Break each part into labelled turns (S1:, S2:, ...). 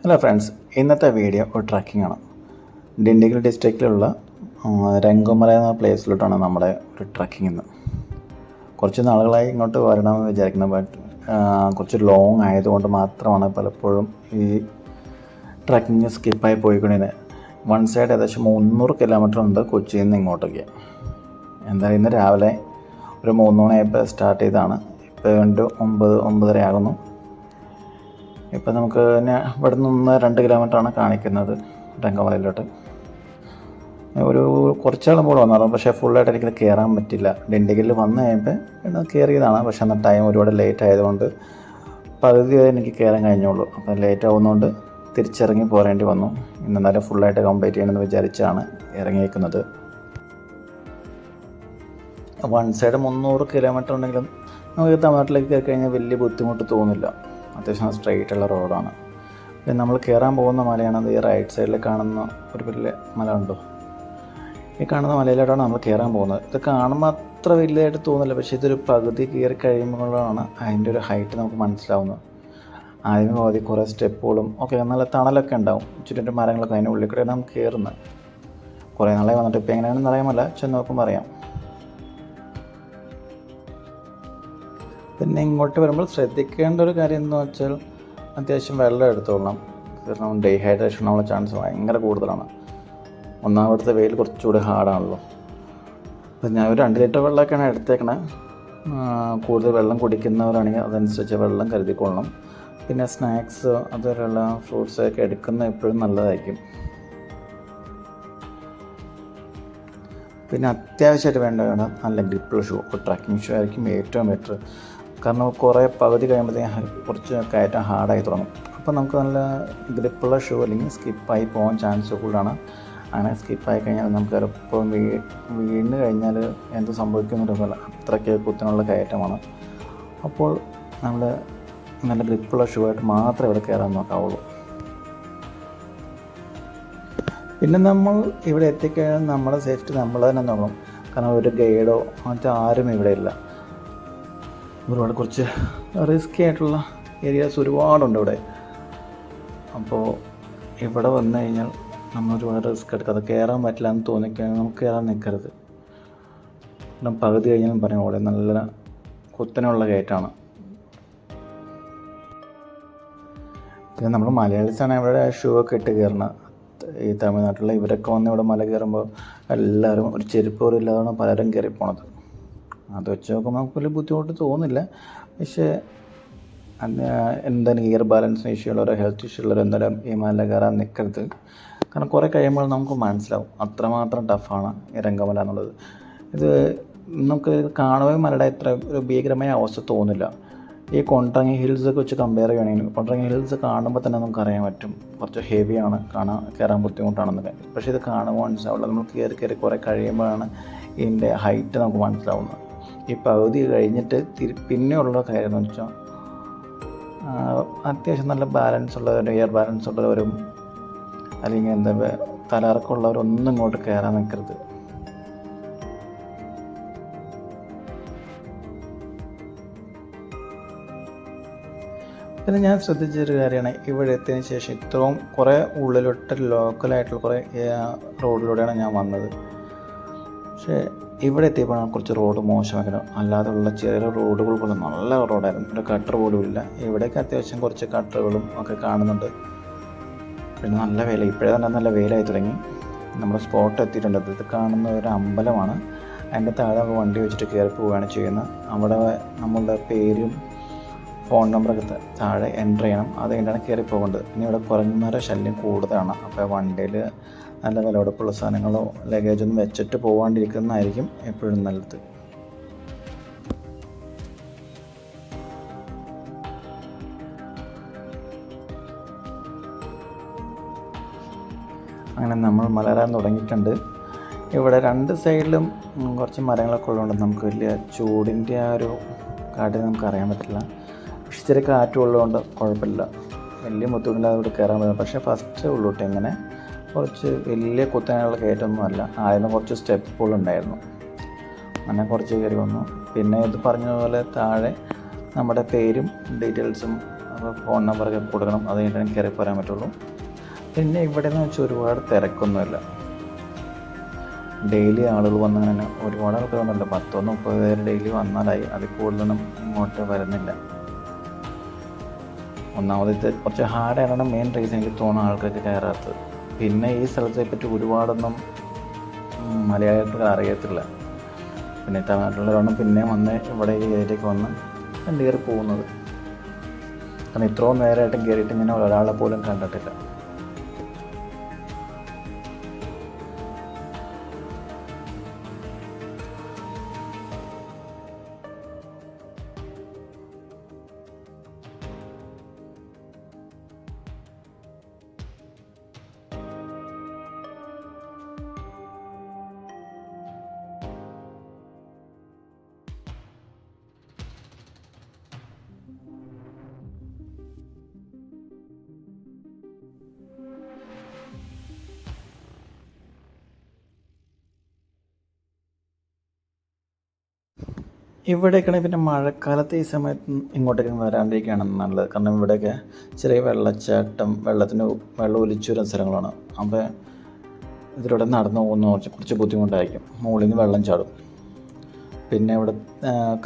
S1: Hello friends, ഇന്നത്തെ video ഒരു trekking ആണ്. ഡിണ്ടിഗൽ ഡിസ്ട്രിക്റ്റിലുള്ള രംഗമല എന്ന പ്ലേസിലോട്ടാണ് നമ്മുടെ ഒരു ട്രക്കിംഗ് ഇന്ന്. കുറച്ച് നാളുകളായി ഇങ്ങോട്ട് വരണമെന്ന് വിചാരിക്കുന്നത്, ബട്ട് കുറച്ച് ലോങ് ആയതുകൊണ്ട് മാത്രമാണ് പലപ്പോഴും ഈ ട്രക്കിങ് സ്കിപ്പായി പോയിക്കൊണ്ടിരുന്നത്. വൺ സൈഡ് ഏകദേശം 300 കിലോമീറ്റർ ഉണ്ട് കൊച്ചിയിൽ നിന്ന് ഇങ്ങോട്ടേക്ക്. എന്തായാലും ഇന്ന് രാവിലെ ഒരു 3 മണിയായപ്പോൾ സ്റ്റാർട്ട് ചെയ്തതാണ്. ഇപ്പോൾ 9-9:30 ആകുന്നു. ഇപ്പം നമുക്ക് ഇവിടെ നിന്ന് 2 കിലോമീറ്ററാണ് കാണിക്കുന്നത് രംഗമലയിലോട്ട്. ഒരു കുറച്ചാളും കൂടെ വന്നു, പക്ഷേ ഫുള്ളായിട്ട് എനിക്കത് കയറാൻ പറ്റില്ല. ഡിണ്ടിഗലിൽ വന്നു കഴിയുമ്പോൾ കയറിയതാണ്, പക്ഷേ അന്ന് ടൈം ഒരുപാട് ലേറ്റ് ആയതുകൊണ്ട് പകുതി എനിക്ക് കയറാൻ കഴിഞ്ഞുള്ളൂ. അപ്പം ലേറ്റ് ആവുന്നതുകൊണ്ട് തിരിച്ചിറങ്ങി പോരേണ്ടി വന്നു. ഇന്നെന്നാലും ഫുള്ളായിട്ട് കംപ്ലീറ്റ് ചെയ്യണമെന്ന് വിചാരിച്ചാണ് ഇറങ്ങിയേക്കുന്നത്. വൺ സൈഡ് 300 കിലോമീറ്റർ ഉണ്ടെങ്കിലും നമുക്ക് തമിഴ്നാട്ടിലേക്ക് കയറി കഴിഞ്ഞാൽ വലിയ ബുദ്ധിമുട്ട് തോന്നില്ല. അത്യാവശ്യം സ്ട്രെയിറ്റ് ഉള്ള റോഡാണ്. പിന്നെ നമ്മൾ കയറാൻ പോകുന്ന മലയാണത് ഈ റൈറ്റ് സൈഡിൽ കാണുന്ന ഒരു വലിയ മല ഉണ്ടോ, ഈ കാണുന്ന മലയിലോട്ടാണ് നമ്മൾ കയറാൻ പോകുന്നത്. ഇത് കാണുമ്പോൾ അത്ര വലിയതായിട്ട് തോന്നില്ല, പക്ഷേ ഇതൊരു പകുതി കയറി കഴിയുമ്പോഴാണ് അതിൻ്റെ ഒരു ഹൈറ്റ് നമുക്ക് മനസ്സിലാവുന്നത്. ആദ്യമേ പകുതി കുറേ സ്റ്റെപ്പുകളും ഒക്കെ നല്ല തണലൊക്കെ ഉണ്ടാവും, ചുറ്റും മരങ്ങളൊക്കെ അതിൻ്റെ ഉള്ളിൽ കൂടെ നമുക്ക് കയറുന്നത്. കുറേ നാളെ വന്നിട്ട് ഇപ്പോൾ എങ്ങനെയാണെന്ന് അറിയാമല്ല, ചെന്ന് നോക്കുമ്പോൾ അറിയാം. പിന്നെ ഇങ്ങോട്ട് വരുമ്പോൾ ശ്രദ്ധിക്കേണ്ട ഒരു കാര്യം എന്ന് വെച്ചാൽ അത്യാവശ്യം വെള്ളം എടുത്തോളണം. കാരണം ഡീഹൈഡ്രേഷൻ ഉള്ള ചാൻസ് ഭയങ്കര കൂടുതലാണ്. ഒന്നാമത്തെ വെയിൽ കുറച്ചുകൂടി ഹാർഡാണല്ലോ. അപ്പം ഞാൻ ഒരു 2 ലിറ്റർ വെള്ളമൊക്കെയാണ് എടുത്തേക്കണേ. കൂടുതൽ വെള്ളം കുടിക്കുന്നവരാണെങ്കിൽ അതനുസരിച്ച് വെള്ളം കരുതിക്കൊള്ളണം. പിന്നെ സ്നാക്സ് അതുപോലെയുള്ള ഫ്രൂട്ട്സൊക്കെ എടുക്കുന്നത് എപ്പോഴും നല്ലതായിരിക്കും. പിന്നെ അത്യാവശ്യമായിട്ട് വേണ്ട നല്ല ഗ്രിപ്പുള്ള ഷൂ, ഒരു ട്രക്കിംഗ് ഷൂ ആയിരിക്കും ഏറ്റവും ബെറ്റർ. കാരണം കുറേ പകുതി കഴിയുമ്പോഴത്തേക്കും കുറച്ച് കയറ്റം ഹാർഡായി തുടങ്ങും. അപ്പോൾ നമുക്ക് നല്ല ഗ്രിപ്പുള്ള ഷൂ അല്ലെങ്കിൽ സ്കിപ്പായി പോകാൻ ചാൻസ് കൂടുതലാണ്. അങ്ങനെ സ്കിപ്പായി കഴിഞ്ഞാൽ നമുക്ക് എളുപ്പം വീണ് കഴിഞ്ഞാൽ എന്ത് സംഭവിക്കുന്നില്ല, അത്രയ്ക്ക് കുത്തിനുള്ള കയറ്റമാണ്. അപ്പോൾ നമ്മൾ നല്ല ഗ്രിപ്പുള്ള ഷൂ ആയിട്ട് മാത്രമേ ഇവിടെ കയറാൻ നോക്കാവുള്ളൂ. പിന്നെ നമ്മൾ ഇവിടെ എത്തിക്കഴിഞ്ഞാൽ നമ്മുടെ സേഫ്റ്റി നമ്മൾ തന്നെ നോക്കണം. കാരണം ഒരു ഗൈഡോ മറ്റോ ആരും ഇവിടെ ഇല്ല. ഒരുപാട് കുറച്ച് റിസ്കി ആയിട്ടുള്ള ഏരിയാസ് ഒരുപാടുണ്ട് ഇവിടെ. അപ്പോൾ ഇവിടെ വന്നു കഴിഞ്ഞാൽ നമ്മൾ ഒരുപാട് റിസ്ക് എടുക്കാതെ കയറാൻ പറ്റില്ല എന്ന് തോന്നിക്കഴിഞ്ഞാൽ നമുക്ക് കയറാൻ നിൽക്കരുത്. കാരണം പകുതി കഴിഞ്ഞാലും പറയും അവിടെ നല്ല കുത്തനെയുള്ള കയറ്റമാണ്. പിന്നെ നമ്മൾ മലയാളീസാണ് ഇവിടെ ഷൂ ഒക്കെ ഇട്ട് കയറണം. ഈ തമിഴ്നാട്ടിലുള്ള ഇവരൊക്കെ വന്ന് ഇവിടെ മല കയറുമ്പോൾ എല്ലാവരും ഒരു ചെരുപ്പ് പോലും ഇല്ലാതാണ് പലരും കയറി പോണത്. അത് വെച്ച് നോക്കുമ്പോൾ നമുക്ക് വലിയ ബുദ്ധിമുട്ട് തോന്നില്ല. പക്ഷേ എന്താണ് ഇയർ ബാലൻസിന് ഇഷ്യൂ ഉള്ളവരോ ഹെൽത്ത് ഇഷ്യൂ ഉള്ളവരോ എന്തായാലും ഈ മല കയറാൻ നിൽക്കരുത്. കാരണം കുറേ കഴിയുമ്പോൾ നമുക്ക് മനസ്സിലാവും അത്രമാത്രം ടഫാണ് ഈ രംഗമല എന്നുള്ളത്. ഇത് നമുക്ക് കാണുമ്പോൾ മലയുടെ ഇത്ര ഒരു ഭീകരമായ അവസ്ഥ തോന്നില്ല. ഈ കൊണ്ടറങ്ങി ഹിൽസൊക്കെ വെച്ച് കമ്പയർ ചെയ്യുകയാണെങ്കിൽ കൊണ്ടറങ്ങി ഹിൽസ് കാണുമ്പോൾ തന്നെ നമുക്ക് അറിയാൻ പറ്റും കുറച്ച് ഹെവിയാണ്, കയറാൻ ബുദ്ധിമുട്ടാണെന്നൊക്കെ. പക്ഷേ ഇത് കാണുമ്പോൾ മനസ്സിലാവില്ല. നമ്മൾ കയറി കുറേ കഴിയുമ്പോഴാണ് ഇതിൻ്റെ ഹൈറ്റ് നമുക്ക് മനസ്സിലാവുന്നത്. ഈ പകുതി കഴിഞ്ഞിട്ട് പിന്നെയുള്ള കാര്യം എന്ന് വെച്ചാൽ അത്യാവശ്യം നല്ല ബാലൻസ് ഉള്ളവരും എയർ ബാലൻസ് ഉള്ളവരും അല്ലെങ്കിൽ എന്താ തലയിറക്കമുള്ളവരൊന്നും ഇങ്ങോട്ട് കയറാൻ നിൽക്കരുത്. പിന്നെ ഞാൻ ശ്രദ്ധിച്ചൊരു കാര്യമാണ്, ഇവിടെ എത്തിയതിന് ശേഷം ഇത്രയും കുറേ ഉള്ളിലോട്ട് ലോക്കലായിട്ടുള്ള കുറേ റോഡിലൂടെയാണ് ഞാൻ വന്നത്. പക്ഷേ ഇവിടെ എത്തിയപ്പോഴാണ് കുറച്ച് റോഡ് മോശമാക്കണം. അല്ലാതെയുള്ള ചെറിയ റോഡുകൾ പോലും നല്ല റോഡായിരുന്നു, ഒരു കട്ടർ പോലും ഇല്ല. ഇവിടേക്ക് അത്യാവശ്യം കുറച്ച് കട്ടറുകളും ഒക്കെ കാണുന്നുണ്ട്. പിന്നെ നല്ല വെയിൽ, ഇപ്പോഴേ തന്നെ നല്ല വെയിലായി തുടങ്ങി. നമ്മുടെ സ്പോട്ട് എത്തിയിട്ടുണ്ട്. ഇത് കാണുന്ന ഒരു അമ്പലമാണ്. അതിൻ്റെ താഴെ നമ്മൾ വണ്ടി വെച്ചിട്ട് കയറി പോവുകയാണ് ചെയ്യുന്നത്. അവിടെ നമ്മളുടെ പേരും ഫോൺ നമ്പറൊക്കെ താഴെ എൻ്റർ ചെയ്യണം. അത് കഴിഞ്ഞാണ് കയറി പോകേണ്ടത്. പിന്നെ ഇവിടെ കുരങ്ങന്മാരുടെ ശല്യം കൂടുതലാണ്. അപ്പോൾ വണ്ടിയിൽ നല്ല വിലപിടിപ്പുള്ള സാധനങ്ങളോ ലഗേജൊന്നും വെച്ചിട്ട് പോകാണ്ടിരിക്കുന്നതായിരിക്കും എപ്പോഴും നല്ലത്. അങ്ങനെ നമ്മൾ മല കയറാൻ തുടങ്ങിയിട്ടുണ്ട്. ഇവിടെ 2 സൈഡിലും കുറച്ച് മരങ്ങളൊക്കെ ഉള്ളതുകൊണ്ട് നമുക്ക് വലിയ ചൂടിൻ്റെ ആ ഒരു കാറ്റ് നമുക്ക് അറിയാൻ പറ്റില്ല. പക്ഷെ ചെറിയ കാറ്റും ഉള്ളതുകൊണ്ട് കുഴപ്പമില്ല, വലിയ ബുദ്ധിമുട്ടില്ലാതെ ഇവിടെ കയറാൻ പറ്റില്ല. പക്ഷേ ഫസ്റ്റ് ഉള്ളൂട്ട് ഇങ്ങനെ കുറച്ച് വലിയ കുത്തനെയുള്ള കയറ്റമൊന്നും അല്ല. ആദ്യം കുറച്ച് സ്റ്റെപ്പുകളുണ്ടായിരുന്നു, അങ്ങനെ കുറച്ച് കയറി വന്നു. പിന്നെ ഇത് പറഞ്ഞതുപോലെ താഴെ നമ്മുടെ പേരും ഡീറ്റെയിൽസും അപ്പോൾ ഫോൺ നമ്പറൊക്കെ കൊടുക്കണം, അത് കഴിഞ്ഞിട്ട് കയറി പോരാൻ പറ്റുള്ളൂ. പിന്നെ ഇവിടെ എന്ന് വെച്ചാൽ ഒരുപാട് തിരക്കൊന്നുമില്ല. ഡെയിലി ആളുകൾ വന്നങ്ങനെ ഒരുപാട് ആൾക്കാർ വന്നില്ല, 10-30 പേര് ഡെയിലി വന്നാലായി. അതിൽ കൂടുതലൊന്നും ഇങ്ങോട്ട് വരുന്നില്ല. ഒന്നാമത് കുറച്ച് ഹാർഡായിട്ടാണ് മെയിൻ റീസൺ എനിക്ക് തോന്നുന്ന ആൾക്കാർക്ക് കയറാത്തത്. പിന്നെ ഈ സ്ഥലത്തെ പറ്റി ഒരുപാടൊന്നും മലയാളികൾക്ക് അറിയത്തില്ല. പിന്നെ തമിഴ്നാട്ടിലുള്ളവരാണ് പിന്നെ വന്ന് ഇവിടെ ഈ ഏരിയയ്ക്ക് വന്ന് കയറി പോകുന്നത്. കാരണം ഇത്രയും നേരമായിട്ടും കയറിയിട്ട് ഇങ്ങനെ ഒരാളെ പോലും കണ്ടിട്ടില്ല. ഇവിടേക്കാണെങ്കിൽ പിന്നെ മഴക്കാലത്ത് ഈ സമയത്ത് ഇങ്ങോട്ടേക്ക് വരാണ്ടിരിക്കുകയാണ് നല്ലത്. കാരണം ഇവിടെയൊക്കെ ചെറിയ വെള്ളം ഒലിച്ചു വരുന്ന സ്ഥലങ്ങളാണ്. അപ്പോൾ ഇതിലൂടെ നടന്നു പോകുന്ന കുറച്ച് ബുദ്ധിമുട്ടായിരിക്കും. മുകളിൽ നിന്ന് വെള്ളം ചാടും. പിന്നെ ഇവിടെ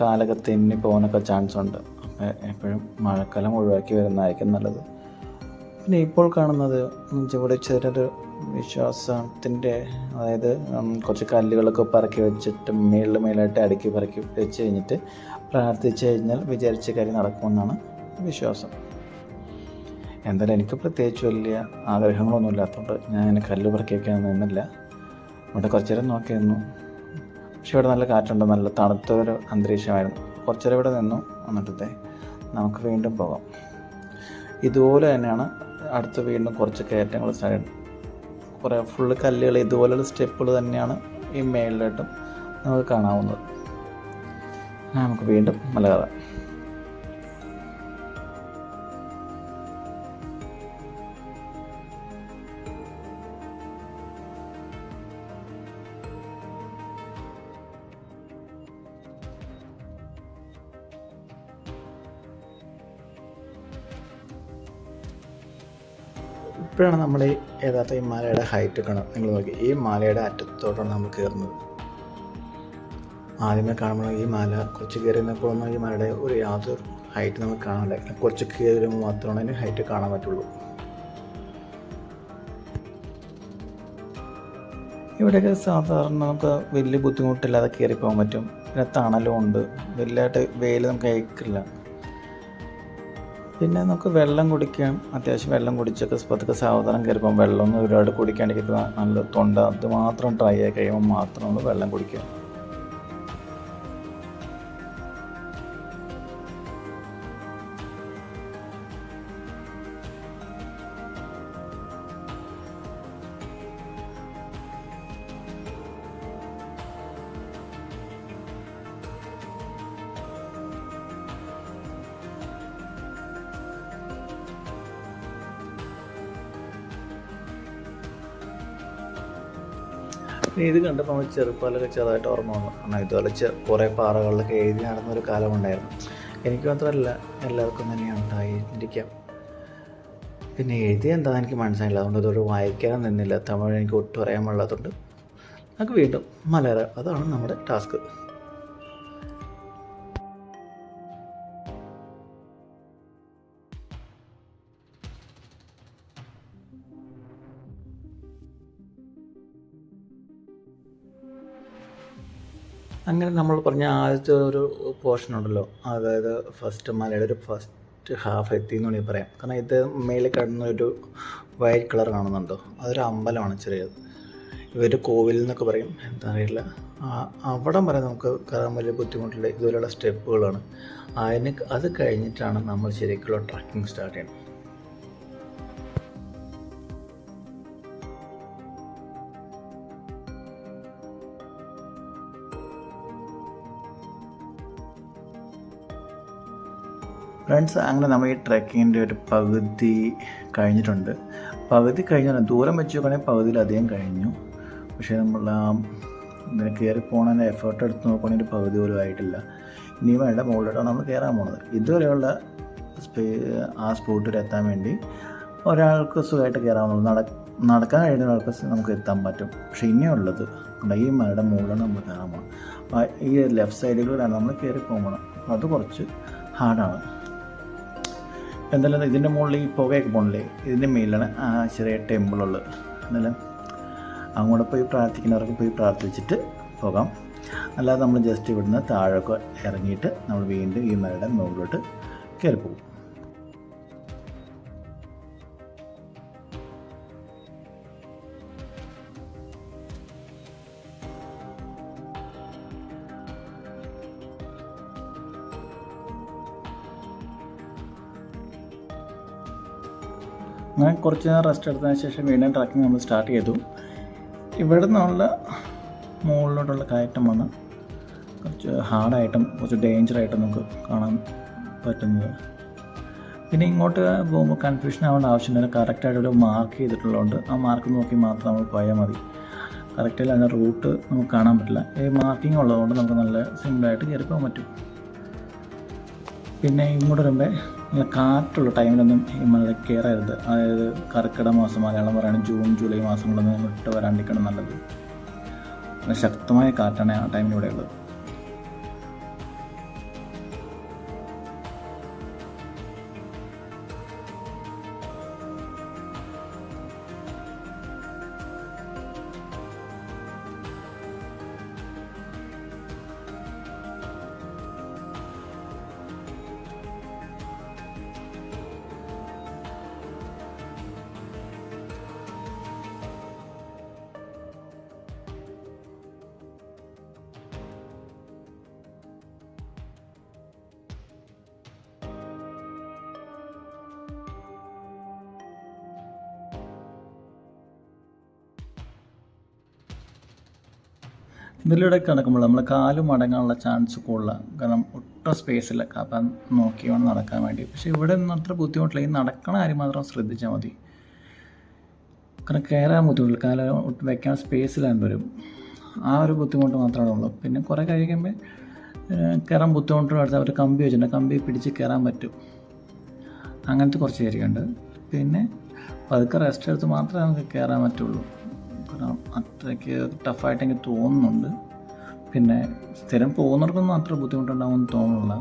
S1: കാലൊക്കെ തെന്നി പോകാനൊക്കെ ചാൻസ് ഉണ്ട്. അപ്പോൾ എപ്പോഴും മഴക്കാലം ഒഴിവാക്കി വരുന്നതായിരിക്കും നല്ലത്. പിന്നെ ഇപ്പോൾ കാണുന്നത് ഇവിടെ ചെറിയൊരു വിശ്വാസത്തിൻ്റെ, അതായത് കുറച്ച് കല്ലുകളൊക്കെ പറക്കി വെച്ചിട്ട് മേലായിട്ട് അടുക്കി പറക്കി വെച്ച് കഴിഞ്ഞിട്ട് പ്രാർത്ഥിച്ച് കഴിഞ്ഞാൽ വിചാരിച്ച കാര്യം നടക്കുമെന്നാണ് വിശ്വാസം. എന്തായാലും എനിക്ക് പ്രത്യേകിച്ച് വലിയ ആഗ്രഹങ്ങളൊന്നും ഇല്ലാത്തതുകൊണ്ട് ഞാൻ അങ്ങനെ കല്ല് പറക്കിയൊക്കെ നിന്നില്ല. ഇവിടെ കുറച്ച് നേരം നോക്കിയിരുന്നു. പക്ഷെ ഇവിടെ നല്ല കാറ്റുണ്ട്, നല്ല തണുത്തൊരു അന്തരീക്ഷമായിരുന്നു. കുറച്ച് നേരം ഇവിടെ നിന്നു. എന്നിട്ടത്തെ നമുക്ക് വീണ്ടും പോകാം. ഇതുപോലെ തന്നെയാണ് അടുത്ത് വീണ്ടും കുറച്ച് കയറ്റങ്ങൾ സ്റ്റാർട്ട്. കുറേ ഫുള്ള് കല്ലുകൾ, ഇതുപോലെയുള്ള സ്റ്റെപ്പുകൾ തന്നെയാണ് ഈ മേളിലായിട്ടും നമുക്ക് കാണാവുന്നത്. നമുക്ക് വീണ്ടും മല കയറാം. ഇപ്പോഴാണ് നമ്മൾ ഈ യഥാർത്ഥ ഈ മലയുടെ ഹൈറ്റ് കാണാം. നിങ്ങൾ നോക്കി, ഈ മലയുടെ അറ്റത്തോട്ടാണ് നമ്മൾ കയറുന്നത്. ആദ്യമേ കാണുമ്പോൾ ഈ മല കുറച്ച് കയറി നിൽക്കുമ്പോൾ ഈ മലയുടെ യാതൊരു ഹൈറ്റ് നമുക്ക് കാണാനില്ല. കുറച്ച് കയറി വരുമ്പോൾ മാത്രമാണ് അതിന് ഹൈറ്റ് കാണാൻ പറ്റുള്ളൂ. ഇവിടെയൊക്കെ സാധാരണ നമുക്ക് വലിയ ബുദ്ധിമുട്ടില്ലാതെ കയറി പോകാൻ പറ്റും. പിന്നെ തണലും ഉണ്ട്, വലിയതായിട്ട് വെയിൽ നമുക്ക് അയക്കില്ല. പിന്നെ നമുക്ക് വെള്ളം കുടിക്കാം. അത്യാവശ്യം വെള്ളം കുടിച്ചൊക്കെ പതുക്കെ സാവധാനം കയറിപ്പം. വെള്ളമൊന്നും ഒരുപാട് കുടിക്കാണ്ടിരിക്കുന്നത് നല്ല തൊണ്ട അത് മാത്രം ട്രൈ ആയി കഴിയുമ്പോൾ മാത്രം നമ്മൾ വെള്ളം കുടിക്കുക. ഇത് കണ്ടപ്പോൾ നമ്മൾ ചെറുപ്പകാലൊക്കെ ചെറുതായിട്ട് ഓർമ്മ വന്നു. കാരണം ഇതുപോലെ കുറേ പാറകളിലൊക്കെ എഴുതി നടന്നൊരു കാലമുണ്ടായിരുന്നു. എനിക്ക് മാത്രമല്ല, എല്ലാവർക്കും തന്നെ ഉണ്ടായിരിക്കാം. പിന്നെ എഴുതി എന്താ എനിക്ക് മനസ്സിലായില്ല, അതുകൊണ്ട് ഇതൊരു വായിക്കാൻ നിന്നില്ല. തമിഴ് എനിക്ക് ഒട്ടും അറിയാൻ പാടില്ലാത്തതുകൊണ്ട് നമുക്ക് വീണ്ടും മലയാളം, അതാണ് നമ്മുടെ ടാസ്ക്. അങ്ങനെ നമ്മൾ പറഞ്ഞ ആദ്യത്തെ ഒരു പോർഷൻ ഉണ്ടല്ലോ, അതായത് ഫസ്റ്റ് മലയുടെ ഒരു ഫസ്റ്റ് ഹാഫ് എത്തി എന്ന് വേണമെങ്കിൽ പറയാം. കാരണം ഇത് മേളിൽ കിടന്ന ഒരു വൈറ്റ് കളർ കാണുന്നുണ്ടോ, അതൊരു അമ്പലമാണ് ചെറിയത്. ഇവർ കോവിൽ എന്നൊക്കെ പറയും, എന്താ അറിയില്ല. അവിടം വരെ നമുക്ക് കയറാൻ വലിയ ബുദ്ധിമുട്ടില്ല. ഇതുപോലെയുള്ള സ്റ്റെപ്പുകളാണ്. അത് കഴിഞ്ഞിട്ടാണ് നമ്മൾ ശരിക്കുള്ള ട്രക്കിംഗ് സ്റ്റാർട്ട് ചെയ്യുന്നത്. ഫ്രണ്ട്സ്, അങ്ങനെ നമ്മൾ ഈ ട്രെക്കിങ്ങിൻ്റെ ഒരു പകുതി കഴിഞ്ഞിട്ടുണ്ട്. പകുതി കഴിഞ്ഞാൽ ദൂരം വെച്ച് നോക്കുകയാണെങ്കിൽ പകുതിയിലധികം കഴിഞ്ഞു. പക്ഷേ നമ്മൾ ഇതിന് കയറി പോകുന്നതിൻ്റെ എഫേർട്ട് എടുത്ത് നോക്കുകയാണെങ്കിൽ ഒരു പകുതി പോലും ആയിട്ടില്ല. ഇനി വേണ്ട മുകളിലോട്ടാണ് നമ്മൾ കയറാൻ പോകുന്നത്. ഇതുവരെയുള്ള ആ സ്പോട്ട് വരെ എത്താൻ വേണ്ടി ഒരാൾക്ക് സുഖമായിട്ട് കയറാവുന്നുള്ളൂ. നടക്കാൻ കഴിയുന്ന ഒരാൾക്ക് നമുക്ക് എത്താൻ പറ്റും. പക്ഷേ ഇനിയുള്ളത് ഈ മലയുടെ മുകളിലാണ് നമ്മൾ കയറാൻ പോകണം. അപ്പോൾ ഈ ലെഫ്റ്റ് സൈഡിലൂടെയാണ് നമ്മൾ കയറി പോകണം. അത് കുറച്ച് ഹാർഡാണ്. എന്തായാലും ഇതിൻ്റെ മുകളിൽ ഈ പുകയൊക്കെ പോകണില്ലേ, ഇതിൻ്റെ മേലിലാണ് ആ ചെറിയ ടെമ്പിളുള്ളത്. എന്നാലും അങ്ങോട്ട് പോയി പ്രാർത്ഥിക്കുന്നവർക്ക് പോയി പ്രാർത്ഥിച്ചിട്ട് പോകാം. അല്ലാതെ നമ്മൾ ജസ്റ്റ് ഇവിടുന്ന് താഴേക്ക് ഇറങ്ങിയിട്ട് നമ്മൾ വീണ്ടും ഈ മലയുടെ മുകളിലോട്ട് കയറി പോകും. അങ്ങനെ കുറച്ച് നേരം റെസ്റ്റ് എടുത്തതിന് ശേഷം വീണ്ടും ട്രക്കിങ് നമ്മൾ സ്റ്റാർട്ട് ചെയ്തു. ഇവിടെ നിന്നുള്ള മുകളിലോട്ടുള്ള കയറ്റം വന്ന് കുറച്ച് ഹാർഡായിട്ടും കുറച്ച് ഡേഞ്ചറായിട്ടും നമുക്ക് കാണാൻ പറ്റുന്നത്. പിന്നെ ഇങ്ങോട്ട് പോകുമ്പോൾ കൺഫ്യൂഷൻ ആവേണ്ട ആവശ്യമില്ല. കറക്റ്റായിട്ട് ഒരു മാർക്ക് ചെയ്തിട്ടുള്ളതുകൊണ്ട് ആ മാർക്ക് നോക്കി മാത്രം നമ്മൾ പോയാൽ മതി. കറക്റ്റായിട്ട് അതിൻ്റെ റൂട്ട് നമുക്ക് കാണാൻ പറ്റില്ല. ഈ മാർക്കിംഗ് ഉള്ളതുകൊണ്ട് നമുക്ക് നല്ല സിമ്പിളായിട്ട് കയറി പോകാൻ പറ്റും. പിന്നെ ഇങ്ങോട്ട് വരുമ്പോൾ നല്ല കാറ്റുള്ള ടൈമിലൊന്നും ഈ മല കയറരുത്. അതായത് കർക്കിടക മാസം, മലയാളം പറയുകയാണെങ്കിൽ ജൂൺ ജൂലൈ മാസങ്ങളൊന്നും ഇട്ട് വരാണ്ടിരിക്കണം നല്ലത്. നല്ല ശക്തമായ കാറ്റാണ് ആ ടൈമിലൂടെ ഉള്ളത്. ഇതിലൂടെ കിടക്കുമ്പോൾ നമ്മൾ കാല് മടങ്ങാനുള്ള ചാൻസ് കൂടുതലാണ്. കാരണം ഒട്ടും സ്പേസില്ല അപ്പം നോക്കി വേണം നടക്കാൻ വേണ്ടി. പക്ഷേ ഇവിടെ ഒന്നും അത്ര ബുദ്ധിമുട്ടില്ല. ഈ നടക്കണ കാര്യം മാത്രം ശ്രദ്ധിച്ചാൽ മതി. കാരണം കയറാൻ ബുദ്ധിമുട്ടില്ല, കാലം വയ്ക്കാൻ സ്പേസിലാണ്ട് വരും. ആ ഒരു ബുദ്ധിമുട്ട് മാത്രമേ ഉള്ളൂ. പിന്നെ കുറേ കഴിയുമ്പോൾ കയറാൻ ബുദ്ധിമുട്ടുള്ള അടുത്ത് ഒരു കമ്പി വെച്ചിട്ടുണ്ട്, കമ്പി പിടിച്ച് കയറാൻ പറ്റും. അങ്ങനത്തെ കുറച്ച് ഏരിയയുണ്ട്. പിന്നെ പതുക്കെ റെസ്റ്റ് എടുത്ത് മാത്രമേ നമുക്ക് കയറാൻ പറ്റുള്ളൂ. കാരണം അത്രയ്ക്ക് ടഫായിട്ട് എനിക്ക് തോന്നുന്നുണ്ട്. പിന്നെ സ്ഥിരം പോകുന്നവർക്കൊന്നും അത്ര ബുദ്ധിമുട്ടുണ്ടാകുമെന്ന് തോന്നുന്നില്ല.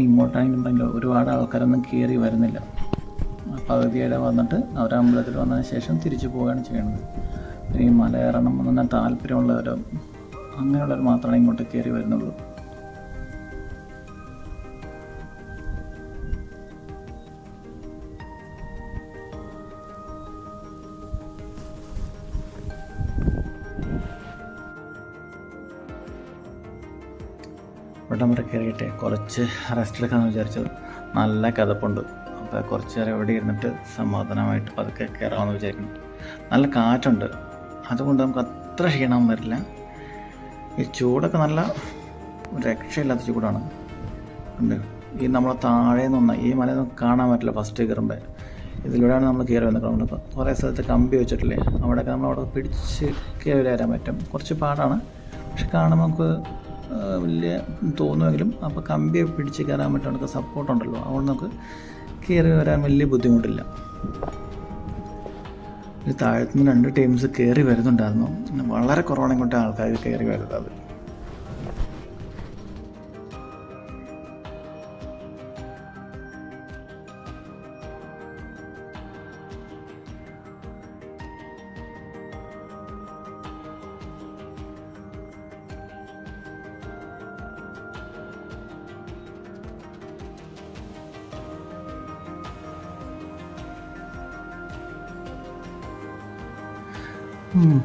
S1: ഇങ്ങോട്ടാണെന്നുണ്ടെങ്കിൽ ഒരുപാട് ആൾക്കാരൊന്നും കയറി വരുന്നില്ല. പകുതിയുടെ വന്നിട്ട് അവർ അമ്പലത്തിൽ വന്നതിന് ശേഷം തിരിച്ചു പോവുകയാണ് ചെയ്യുന്നത്. പിന്നെ ഈ മല കയറണം എന്ന് താല്പര്യമുള്ളവരോ അങ്ങനെയുള്ളവർ മാത്രമേ ഇങ്ങോട്ട് കയറി വരുന്നുള്ളൂ. ഇവിടം വരെ കയറിയിട്ട് കുറച്ച് റെസ്റ്റ് എടുക്കാമെന്ന് വിചാരിച്ചത്. നല്ല കിതപ്പുണ്ട്. അപ്പോൾ കുറച്ച് നേരം ഇവിടെ ഇരുന്നിട്ട് സമാധാനമായിട്ട് പതുക്കെ കയറാമെന്ന് വിചാരിക്കുന്നു. നല്ല കാറ്റുണ്ട്, അതുകൊണ്ട് നമുക്ക് അത്ര ക്ഷീണം വരില്ല. ഈ ചൂടൊക്കെ നല്ല രക്ഷയില്ലാത്ത ചൂടാണ്. ഉണ്ട് ഈ നമ്മളെ താഴെ നിന്ന് ഈ മല നമുക്ക് കാണാൻ പറ്റില്ല. ഫസ്റ്റ് കയറുമ്പോൾ ഇതിലൂടെയാണ് നമ്മൾ കയറി വന്നത്. നമ്മൾ കുറേ സ്ഥലത്ത് കമ്പി വെച്ചിട്ടില്ലേ, അവിടെയൊക്കെ നമ്മളവിടെ പിടിച്ച് കയറി വരാൻ പറ്റും. കുറച്ച് പാടാണ്, പക്ഷെ കാണുമ്പോൾ നമുക്ക് വലിയ തോന്നുമെങ്കിലും അപ്പോൾ കമ്പി പിടിച്ച് കയറാൻ പറ്റും. നമുക്ക് സപ്പോർട്ടുണ്ടല്ലോ, അതുകൊണ്ട് നമുക്ക് കയറി വരാൻ വലിയ ബുദ്ധിമുട്ടില്ല. ഇത് താഴത്തുനിന്ന് 2 ടീംസ് കയറി വരുന്നുണ്ടായിരുന്നു. വളരെ കുറവാണ് ഇങ്ങോട്ട് ആൾക്കാർ കയറി വരുന്നത്.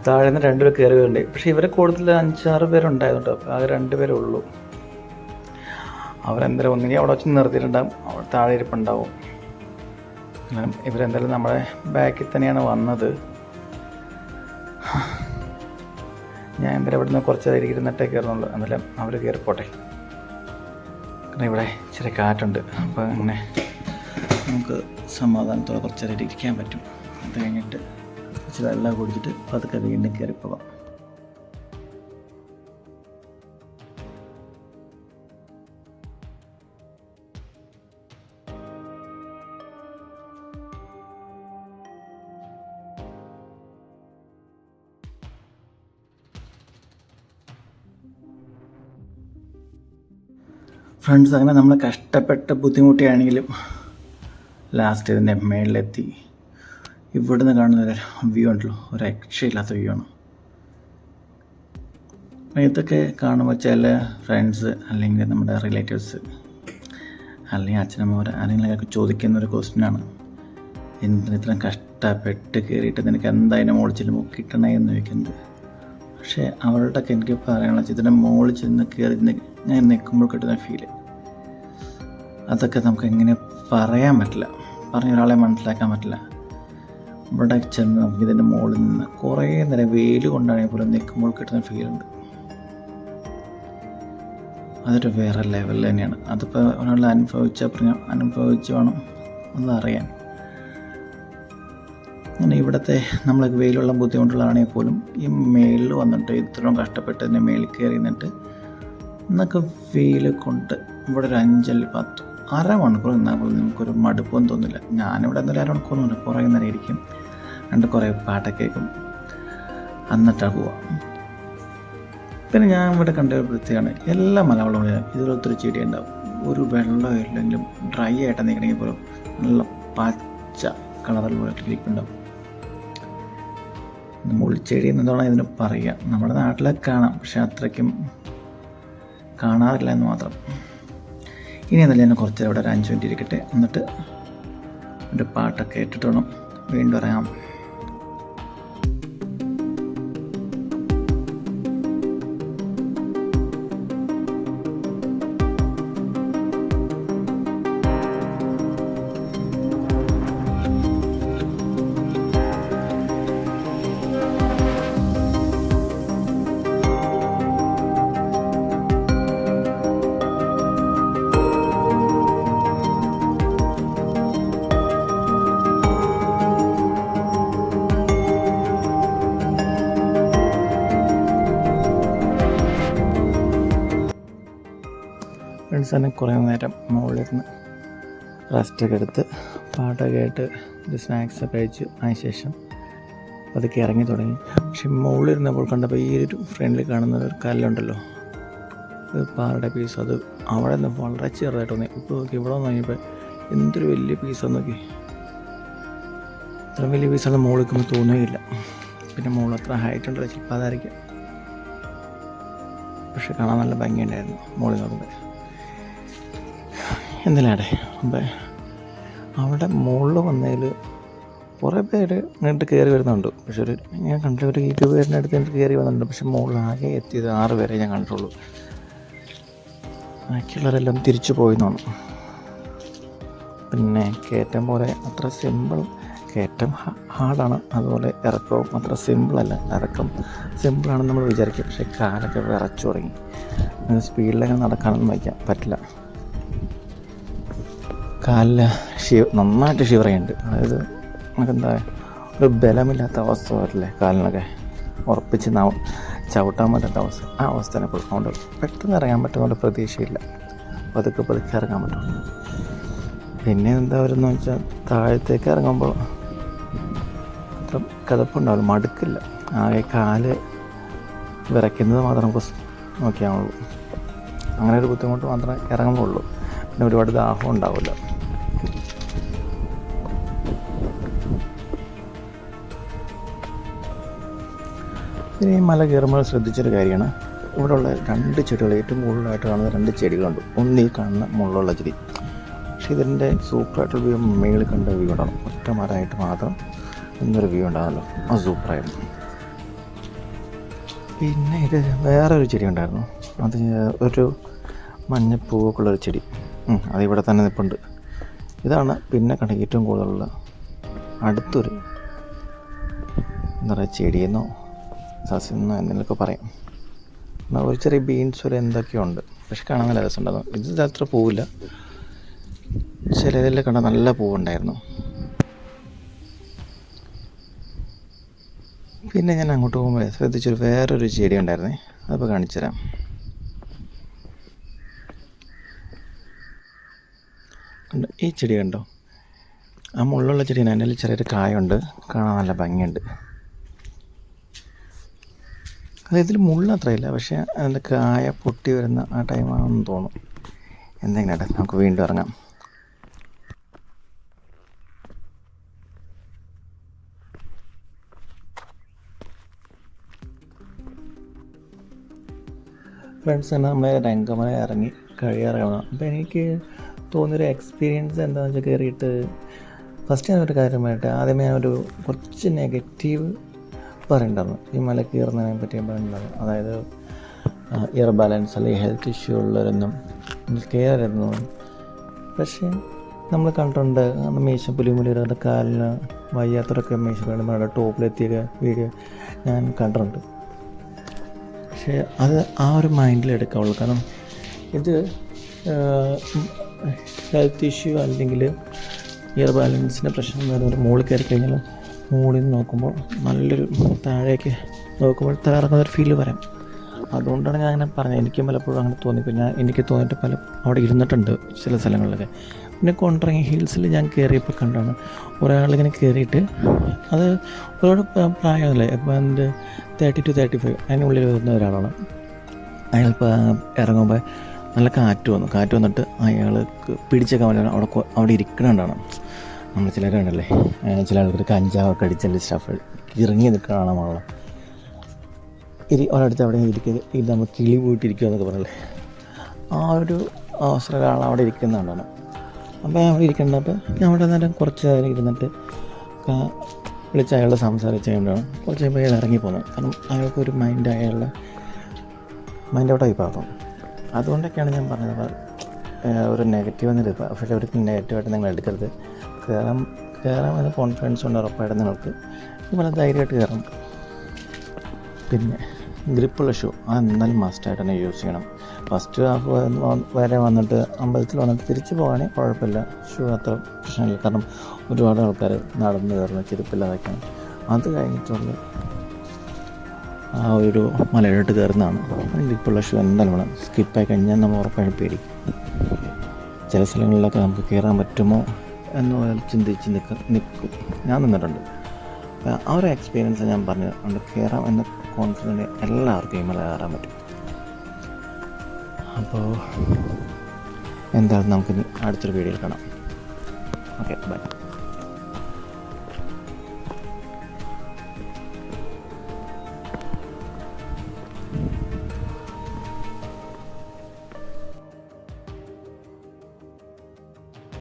S1: താഴെ നിന്ന് 2 പേർ കയറി വരുന്നുണ്ട്. പക്ഷേ ഇവരെ കൂടുതൽ 5-6 പേരുണ്ടായതുകൊണ്ട് അപ്പോൾ ആകെ 2 പേരേ ഉള്ളൂ. അവരെന്തായാലും ഒന്നുകിൽ അവിടെ വെച്ച് നിർത്തിയിട്ടുണ്ടാകും, അവിടെ താഴെ ഇരിപ്പുണ്ടാവും. ഇവരെന്തായാലും നമ്മുടെ ബാക്കിൽ തന്നെയാണ് വന്നത്. ഞാൻ എന്തായാലും ഇവിടെ നിന്ന് കുറച്ച് നേരം ഇരുന്നിട്ടേ കയറുന്നുള്ളൂ. എന്തായാലും അവർ കയറിപ്പോട്ടെ. കാരണം ഇവിടെ ഇച്ചിരി കാറ്റുണ്ട്, അപ്പോൾ അങ്ങനെ നമുക്ക് സമാധാനത്തോടെ കുറച്ച് നേരം ഇരിക്കാൻ പറ്റും. അത് കഴിഞ്ഞിട്ട് കുറച്ച് വെള്ളം കുടിച്ചിട്ട് പതുക്കെ വീണ്ടും കയറിപ്പോകാം. ഫ്രണ്ട്സ്, അങ്ങനെ നമ്മൾ കഷ്ടപ്പെട്ട് ബുദ്ധിമുട്ടിയാണെങ്കിലും ലാസ്റ്റ് ഇതിൻ്റെ മേളിലെത്തി. ഇവിടുന്ന് കാണുന്ന ഒരു വ്യൂ ഉണ്ടല്ലോ, ഒരു രക്ഷയില്ലാത്ത വ്യൂ ആണ്. ഇതൊക്കെ കാണുമ്പോൾ ചില ഫ്രണ്ട്സ് അല്ലെങ്കിൽ നമ്മുടെ റിലേറ്റീവ്സ് അല്ലെങ്കിൽ അച്ഛനമ്മമാർ ആരെങ്കിലുമൊക്കെ ചോദിക്കുന്ന ഒരു ക്വസ്റ്റ്യനാണ്, എന്തിന് ഇത്രയും കഷ്ടപ്പെട്ട് കയറിയിട്ട് നിനക്ക് എന്തായാലും മുകളിൽ ചെല്ലുമ്പോൾ കിട്ടണേ എന്ന് ചോദിക്കുന്നത്. പക്ഷേ അവരോടൊക്കെ എനിക്ക് പറയാനുള്ള ഇതിൻ്റെ മുകളിൽ ചെന്ന് കയറി ഞാൻ നിൽക്കുമ്പോൾ കിട്ടുന്ന ഫീല്, അതൊക്കെ നമുക്ക് എങ്ങനെ പറയാൻ പറ്റില്ല, പറഞ്ഞ ഒരാളെ മനസ്സിലാക്കാൻ പറ്റില്ല. ഇവിടെ ചെന്ന് നമുക്ക് ഇതിൻ്റെ മുകളിൽ നിന്ന് കുറേ നേരം വെയിൽ കൊണ്ടാണെങ്കിൽ പോലും നിൽക്കുമ്പോൾ കിട്ടുന്ന ഫീലുണ്ട്. അതൊരു വേറെ ലെവൽ തന്നെയാണ്. അതിപ്പോൾ ഒരാൾ അനുഭവിച്ച് വേണം ഒന്നറിയാൻ. അങ്ങനെ ഇവിടുത്തെ നമ്മൾ വെയിലുള്ള ബുദ്ധിമുട്ടുള്ളതാണെങ്കിൽ പോലും ഈ മേളിൽ വന്നിട്ട് ഇത്രയും കഷ്ടപ്പെട്ട് ഇതിൻ്റെ മേളിൽ കയറി നിന്നിട്ട് എന്നൊക്കെ വെയിൽ കൊണ്ട് ഇവിടെ ഒരു 5-10 അരമണിക്കൂർ നിന്നാൽ പോലും നമുക്കൊരു മടുപ്പൊന്നും തോന്നില്ല. ഞാനിവിടെ എന്തായാലും അരമണിക്കൂറൊന്നുമില്ല, കുറേ നേരം ഇരിക്കും, കുറേ പാട്ടൊക്കെ കേൾക്കും, എന്നിട്ടാണ് പോവാം. പിന്നെ ഞാൻ ഇവിടെ കണ്ട ഒരു പ്രത്യേകമാണ്, എല്ലാ മലവെള്ളവും ഇതിലൊത്തിരി ചെടി ഉണ്ടാവും. ഒരു വെള്ളം ഇല്ലെങ്കിലും ഡ്രൈ ആയിട്ട് നിൽക്കണമെങ്കിൽ പോലും നല്ല പച്ച കളറിലുള്ള ഇരിക്കുന്നുണ്ടാവും. മുൾച്ചെടി എന്നതാണ് ഇതിന് പറയുക. നമ്മുടെ നാട്ടിലൊക്കെ കാണാം, പക്ഷെ അത്രയ്ക്കും കാണാറില്ല എന്ന് മാത്രം. ഇനി എന്തായാലും ഞാൻ കുറച്ച് ഇവിടെ ഒരു 5 മിനിറ്റ് ഇരിക്കട്ടെ, എന്നിട്ട് ഒരു പാട്ടൊക്കെ ഇട്ടിട്ട് വേണം വീണ്ടും ഇറങ്ങാം. ഫ്രണ്ട്സ് തന്നെ കുറേ നേരം മുകളിലിരുന്ന് റെസ്റ്റൊക്കെ എടുത്ത് പാട്ടൊക്കെ കേട്ട് ഒരു സ്നാക്സൊക്കെ കഴിച്ചു. അതിനുശേഷം അതൊക്കെ ഇറങ്ങി തുടങ്ങി. പക്ഷെ മുകളിലിരുന്നപ്പോൾ കണ്ടപ്പോൾ ഈ ഒരു ഫ്രണ്ടിൽ കാണുന്ന ഒരു കല്ലുണ്ടല്ലോ, ഒരു പാറയുടെ പീസ്, അത് അവിടെ നിന്ന് വളരെ ചെറുതായിട്ട് തോന്നി. ഇപ്പോൾ നോക്കി ഇവിടെ നോക്കിയപ്പോൾ എന്തൊരു വലിയ പീസാന്ന് നോക്കി. ഇത്ര വലിയ പീസാണ് മുകളിൽ നിൽക്കുമ്പോൾ തോന്നുകയില്ല. പിന്നെ മുകളിൽ അത്ര ഹൈറ്റ് ഉണ്ടല്ലോ, ചിലപ്പോൾ അതായിരിക്കും. പക്ഷെ കാണാൻ നല്ല ഭംഗിയുണ്ടായിരുന്നു മുകളിൽ നോക്കുമ്പോൾ. എന്തിനാടെ അപ്പം അവിടെ മുകളിൽ വന്നതിൽ കുറേ പേര് ഇങ്ങോട്ട് കയറി വരുന്നുണ്ട്. പക്ഷെ ഞാൻ കണ്ടിട്ട് ഒരു 20 പേരിൻ്റെ അടുത്ത് എനിക്ക് കയറി വന്നിട്ടുണ്ട്. പക്ഷെ മുകളിൽ ആകെ എത്തിയത് 6 പേരെ ഞാൻ കണ്ടിട്ടുള്ളൂ. ബാക്കിയുള്ളവരെല്ലാം തിരിച്ചു പോയിന്നാണ്. പിന്നെ കയറ്റം പോലെ അത്ര സിമ്പിൾ, കയറ്റം ഹാർഡാണ്, അതുപോലെ ഇറക്കവും അത്ര സിമ്പിളല്ല. ഇറക്കം സിമ്പിളാണെന്ന് നമ്മൾ വിചാരിക്കും, പക്ഷേ കാലൊക്കെ വിറച്ചു തുടങ്ങി. സ്പീഡിലൊക്കെ നടക്കാനൊന്നും വയ്ക്കാൻ പറ്റില്ല. കാലിൽ നന്നായിട്ട് ഷിവറുണ്ട്. അതായത് നമുക്കെന്താ ഒരു ബലമില്ലാത്ത അവസ്ഥ വരില്ലേ കാലിനൊക്കെ, ഉറപ്പിച്ച് ചവിട്ടാൻ പറ്റാത്ത അവസ്ഥ, ആ അവസ്ഥ ഇപ്പോൾ. അതുകൊണ്ട് പെട്ടെന്ന് ഇറങ്ങാൻ പറ്റുന്ന പ്രതീക്ഷയില്ല, പതുക്കെ ഇറങ്ങാൻ പറ്റുള്ളൂ. പിന്നെ എന്താ വരുന്നത് വെച്ചാൽ താഴത്തേക്ക് ഇറങ്ങുമ്പോൾ അത്ര കിതപ്പുണ്ടാവില്ല, മടുക്കില്ല. ആകെ കാല് വിറയ്ക്കുന്നത് മാത്രം നമുക്ക് നോക്കിയാവുള്ളൂ. അങ്ങനെ ഒരു ബുദ്ധിമുട്ട് മാത്രമേ ഇറങ്ങുമ്പോഴുള്ളൂ. പിന്നെ ഒരുപാട് ദാഹം ഉണ്ടാവില്ല. പിന്നെ ഈ മല കയറുമ്പോൾ ശ്രദ്ധിച്ചൊരു കാര്യമാണ്, ഇവിടെയുള്ള 2 ചെടികൾ, ഏറ്റവും കൂടുതലായിട്ട് കാണുന്ന 2 ചെടികളുണ്ട്. ഒന്ന് ഈ കാണുന്ന മുള്ളുള്ള ചെടി, പക്ഷേ ഇതിൻ്റെ സൂപ്പറായിട്ടുള്ള വ്യൂ മേളിൽ കണ്ട വ്യൂ ഉണ്ടാകും. ഒറ്റ മരമായിട്ട് മാത്രം ഇന്നൊരു വ്യൂ ഉണ്ടാകുമല്ലോ, അത് സൂപ്പറായിരുന്നു. പിന്നെ ഇത് വേറൊരു ചെടി ഉണ്ടായിരുന്നു, അത് ഒരു മഞ്ഞപ്പൂവൊക്കെ ഉള്ളൊരു ചെടി, അതിവിടെ തന്നെ നിൽപ്പുണ്ട്. ഇതാണ് പിന്നെ കണ്ട ഏറ്റവും കൂടുതലുള്ള അടുത്തൊരു എന്താ പറയുക ചെടിയെന്നോ സസ്യെന്നോ എന്തെങ്കിലുമൊക്കെ പറയാം. ഒരു ചെറിയ ബീൻസ് ഒരു എന്തൊക്കെയോ ഉണ്ട്, പക്ഷെ കാണാൻ നല്ല രസമുണ്ടായിരുന്നു. ഇത് അത്ര പൂവില്ല, ചിലതിൽ കണ്ട നല്ല പൂവുണ്ടായിരുന്നു. പിന്നെ ഞാൻ അങ്ങോട്ട് പോകുമ്പോൾ ശ്രദ്ധിച്ചൊരു വേറൊരു ചെടി ഉണ്ടായിരുന്നേ, അതിപ്പോൾ കാണിച്ചു തരാം. ഈ ചെടി കണ്ടോ, ആ മുള്ളുള്ള ചെടിയാണ്. അതിൻ്റെ ചെറിയൊരു കായുണ്ട്, കാണാൻ നല്ല ഭംഗിയുണ്ട്. അത് ഇതിൽ മുള്ളത്രയില്ല, പക്ഷേ അതിൻ്റെ കായ പൊട്ടി വരുന്ന ആ ടൈമാണെന്ന് തോന്നും. എന്തെങ്കിലും നമുക്ക് വീണ്ടും ഇറങ്ങാം. ഫ്രണ്ട്സ് തന്നെ നമ്മൾ രംഗമല ഇറങ്ങി കഴിയാറാണ്. അപ്പോൾ എനിക്ക് തോന്നിയൊരു എക്സ്പീരിയൻസ് എന്താണെന്ന് വെച്ചാൽ കയറിയിട്ട് ഫസ്റ്റ് ഞാനൊരു കാര്യമായിട്ട് ആദ്യമേ ഞാനൊരു കുറച്ച് നെഗറ്റീവ് പറയണ്ടായിരുന്നു ഈ മല കയറുന്നതിനെ പറ്റി പറയുന്നുണ്ടായിരുന്നു. അതായത് ഇയർ ബാലൻസ് അല്ലെങ്കിൽ ഹെൽത്ത് ഇഷ്യൂ ഉള്ളവരൊന്നും കയറരുന്നു. പക്ഷേ നമ്മൾ കണ്ടിട്ടുണ്ട് പുലിമുലിയുടെ കാലിന് വയ്യാത്തവരൊക്കെ മലയുടെ ടോപ്പിലെത്തിയ വീഡിയോ ഞാൻ കണ്ടിട്ടുണ്ട്. പക്ഷേ അത് ആ ഒരു മൈൻഡിൽ എടുക്കാവുള്ളൂ. കാരണം ഇത് ഹെൽത്ത് ഇഷ്യൂ അല്ലെങ്കിൽ ഇയർ ബാലൻസിൻ്റെ പ്രശ്നം വരുന്നവർ മുകളിൽ കയറി കഴിഞ്ഞാൽ മുകളിൽ നിന്ന് നോക്കുമ്പോൾ നല്ലൊരു താഴേക്ക് നോക്കുമ്പോൾ തകർക്കുന്നൊരു ഫീല് വരാം. അതുകൊണ്ടാണ് ഞാൻ അങ്ങനെ പറഞ്ഞത്. എനിക്കും പലപ്പോഴും അങ്ങനെ തോന്നിപ്പോയി. എനിക്ക് തോന്നിയിട്ട് അവിടെ ഇരുന്നിട്ടുണ്ട് ചില സ്ഥലങ്ങളിലൊക്കെ. പിന്നെ കൊണ്ടറങ്ങി ഹിൽസിൽ ഞാൻ കയറിയപ്പോൾ കണ്ടാണ് ഒരാളിങ്ങനെ കയറിയിട്ട് അത് ഒരുപാട് പ്രായമല്ലേ, ഇപ്പോൾ എൻ്റെ 30 to 35 അതിനുള്ളിൽ വരുന്ന ഒരാളാണ്. അയാൾ ഇറങ്ങുമ്പോൾ നല്ല കാറ്റ് വന്നിട്ട് അയാൾക്ക് പിടിച്ചേക്കാൻ അവിടെ ഇരിക്കണുണ്ടാണ്. നമ്മൾ ചിലർ കണ്ടല്ലേ, ചില ആൾക്കാർ കഞ്ചാവൊക്കെ അടിച്ചതിൻ്റെ സ്റ്റഫ് ഇറങ്ങി നിൽക്കണതാണ് നമ്മളെ ഒരടുത്ത് അവിടെ ഇത് നമ്മൾ കിളി പോയിട്ടിരിക്കുക എന്നൊക്കെ പറയല്ലേ, ആ ഒരു അവസരം ഒരാൾ അവിടെ ഇരിക്കുന്നതാണ്. അപ്പോൾ അവിടെ ഇരിക്കേണ്ടപ്പോൾ ഞാൻ അവിടെ നേരം കുറച്ച് നേരം ഇരുന്നിട്ട് വിളിച്ച് അയാളോട് സംസാരിച്ച് കൊണ്ടാണ് കുറച്ച് കഴിയുമ്പോൾ അയാൾ ഇറങ്ങി പോകുന്നത്. കാരണം അയാൾക്കൊരു അയാളുടെ മൈൻഡ് ഔട്ട് ആയി പോകും. അതുകൊണ്ടൊക്കെയാണ് ഞാൻ പറഞ്ഞത് ഒരു നെഗറ്റീവ് എന്നെടുക്കുക. പക്ഷേ അവർക്ക് നെഗറ്റീവായിട്ട് നിങ്ങൾ എടുക്കരുത്. കയറാൻ കോൺഫിഡൻസ് ഉണ്ട് ഉറപ്പായിട്ട് നിങ്ങൾക്ക്. ഇതുപോലെ ധൈര്യമായിട്ട് കയറാം. പിന്നെ ഗ്രിപ്പുള്ള ഷൂ അത് എന്തായാലും മസ്റ്റായിട്ട് തന്നെ യൂസ് ചെയ്യണം. ഫസ്റ്റ് ഹാഫ് വരെ വന്നിട്ട് അമ്പലത്തിൽ വന്നിട്ട് തിരിച്ച് പോകാനേ കുഴപ്പമില്ല, ഷൂ അത്ര പ്രശ്നമില്ല. കാരണം ഒരുപാട് ആൾക്കാർ നടന്ന് കയറുന്ന ചെരുപ്പില്ലാതൊക്കെയാണ്. അത് കഴിഞ്ഞിട്ടുള്ള ആ ഒരു മലയിലോട്ട് കയറുന്നതാണ്. ഗ്രിപ്പുള്ള ഷൂ എന്തായാലും വേണം. സ്കിപ്പായി കഴിഞ്ഞാൽ നമ്മൾ ഉറപ്പായിട്ട് പേടിക്കും. ചില സ്ഥലങ്ങളിലൊക്കെ നമുക്ക് കയറാൻ പറ്റുമോ എന്ന് ചിന്തിച്ച് നിൽക്കും. ഞാൻ നിന്നിട്ടുണ്ട്. ആ ഒരു എക്സ്പീരിയൻസ് ഞാൻ പറഞ്ഞത് കൊണ്ട് കയറാം എന്ന കോൺഫിഡൻറ്റ് എല്ലാവർക്കും ഈ മല കയറാൻ പറ്റും. അപ്പോൾ എന്തായാലും നമുക്കിനി അടുത്തൊരു വീഡിയോയിൽ കാണാം. Okay, by.